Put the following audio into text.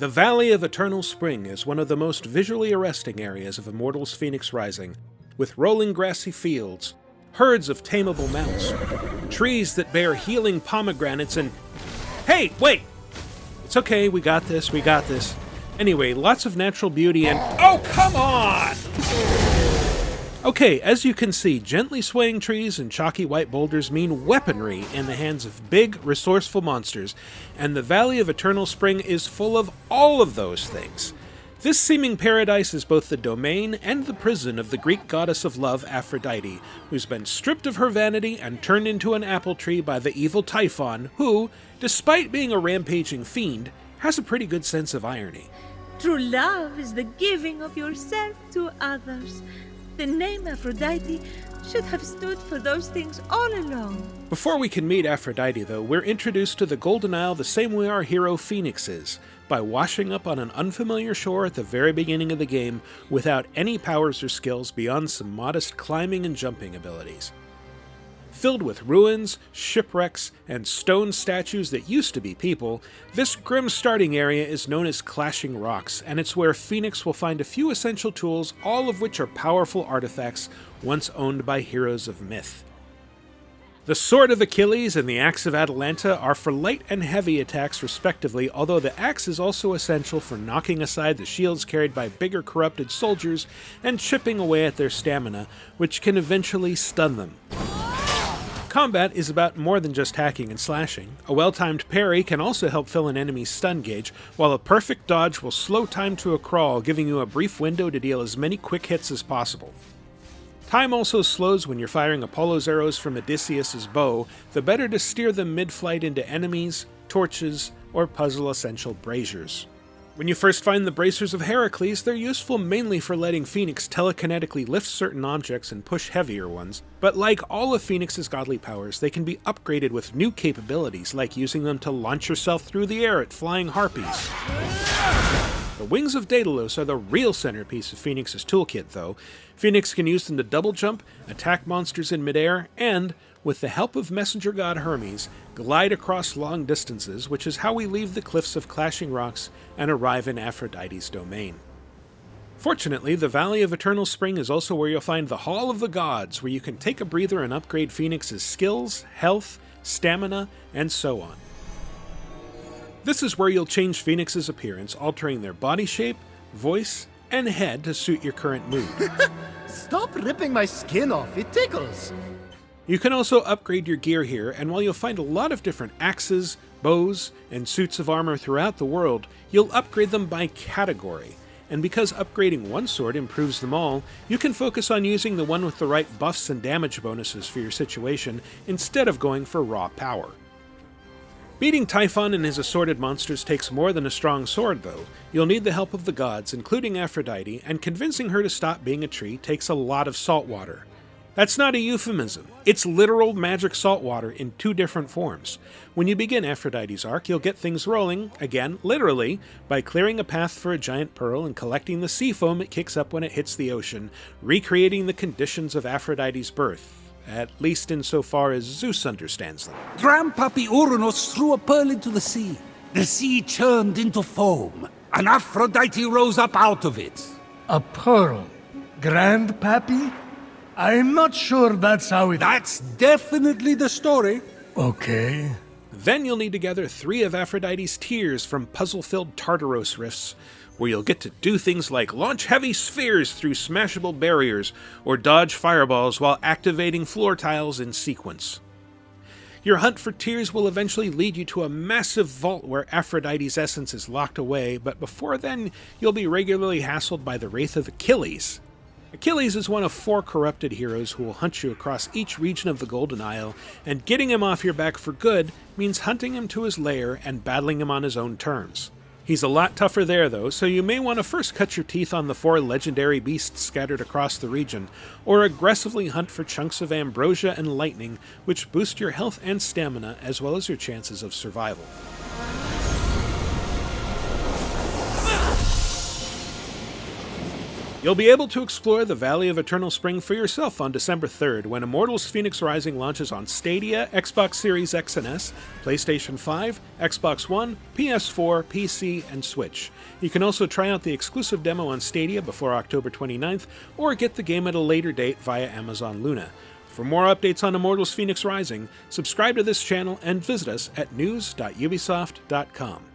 The Valley of Eternal Spring is one of the most visually arresting areas of Immortals Fenyx Rising, with rolling grassy fields, herds of tameable mounts, trees that bear healing pomegranates, and... Hey, wait! It's okay, we got this. Anyway, lots of natural beauty and... Oh, come on! Okay, as you can see, gently swaying trees and chalky white boulders mean weaponry in the hands of big, resourceful monsters, and the Valley of Eternal Spring is full of all of those things. This seeming paradise is both the domain and the prison of the Greek goddess of love, Aphrodite, who's been stripped of her vanity and turned into an apple tree by the evil Typhon, who, despite being a rampaging fiend, has a pretty good sense of irony. True love is the giving of yourself to others. The name Aphrodite should have stood for those things all along. Before we can meet Aphrodite, though, we're introduced to the Golden Isle the same way our hero Phoenix is, by washing up on an unfamiliar shore at the very beginning of the game without any powers or skills beyond some modest climbing and jumping abilities. Filled with ruins, shipwrecks, and stone statues that used to be people, this grim starting area is known as Clashing Rocks, and it's where Phoenix will find a few essential tools, all of which are powerful artifacts once owned by heroes of myth. The Sword of Achilles and the Axe of Atalanta are for light and heavy attacks respectively, although the axe is also essential for knocking aside the shields carried by bigger corrupted soldiers and chipping away at their stamina, which can eventually stun them. Combat is about more than just hacking and slashing. A well-timed parry can also help fill an enemy's stun gauge, while a perfect dodge will slow time to a crawl, giving you a brief window to deal as many quick hits as possible. Time also slows when you're firing Apollo's arrows from Odysseus' bow, the better to steer them mid-flight into enemies, torches, or puzzle-essential braziers. When you first find the bracers of Heracles, they're useful mainly for letting Phoenix telekinetically lift certain objects and push heavier ones, but like all of Phoenix's godly powers, they can be upgraded with new capabilities, like using them to launch yourself through the air at flying harpies. The wings of Daedalus are the real centerpiece of Phoenix's toolkit, though. Phoenix can use them to double jump, attack monsters in midair, and, with the help of messenger god Hermes, glide across long distances, which is how we leave the cliffs of Clashing Rocks and arrive in Aphrodite's domain. Fortunately, the Valley of Eternal Spring is also where you'll find the Hall of the Gods, where you can take a breather and upgrade Phoenix's skills, health, stamina, and so on. This is where you'll change Phoenix's appearance, altering their body shape, voice, and head to suit your current mood. Stop ripping my skin off, it tickles! You can also upgrade your gear here, and while you'll find a lot of different axes, bows, and suits of armor throughout the world, you'll upgrade them by category. And because upgrading one sword improves them all, you can focus on using the one with the right buffs and damage bonuses for your situation, instead of going for raw power. Beating Typhon and his assorted monsters takes more than a strong sword, though. You'll need the help of the gods, including Aphrodite, and convincing her to stop being a tree takes a lot of salt water. That's not a euphemism. It's literal magic salt water in two different forms. When you begin Aphrodite's arc, you'll get things rolling, again, literally, by clearing a path for a giant pearl and collecting the sea foam it kicks up when it hits the ocean, recreating the conditions of Aphrodite's birth. At least insofar as Zeus understands them. Grandpappy Uranus threw a pearl into the sea. The sea churned into foam, and Aphrodite rose up out of it. A pearl? Grandpappy? I'm not sure that's how it... That's definitely the story. Okay. Then you'll need to gather 3 of Aphrodite's tears from puzzle-filled Tartaros rifts, where you'll get to do things like launch heavy spheres through smashable barriers, or dodge fireballs while activating floor tiles in sequence. Your hunt for tears will eventually lead you to a massive vault where Aphrodite's essence is locked away, but before then, you'll be regularly hassled by the Wraith of Achilles. Achilles is one of 4 corrupted heroes who will hunt you across each region of the Golden Isle, and getting him off your back for good means hunting him to his lair and battling him on his own terms. He's a lot tougher there, though, so you may want to first cut your teeth on the 4 legendary beasts scattered across the region, or aggressively hunt for chunks of ambrosia and lightning, which boost your health and stamina, as well as your chances of survival. You'll be able to explore the Valley of Eternal Spring for yourself on December 3rd when Immortals Fenyx Rising launches on Stadia, Xbox Series X and S, PlayStation 5, Xbox One, PS4, PC, and Switch. You can also try out the exclusive demo on Stadia before October 29th, or get the game at a later date via Amazon Luna. For more updates on Immortals Fenyx Rising, subscribe to this channel and visit us at news.ubisoft.com.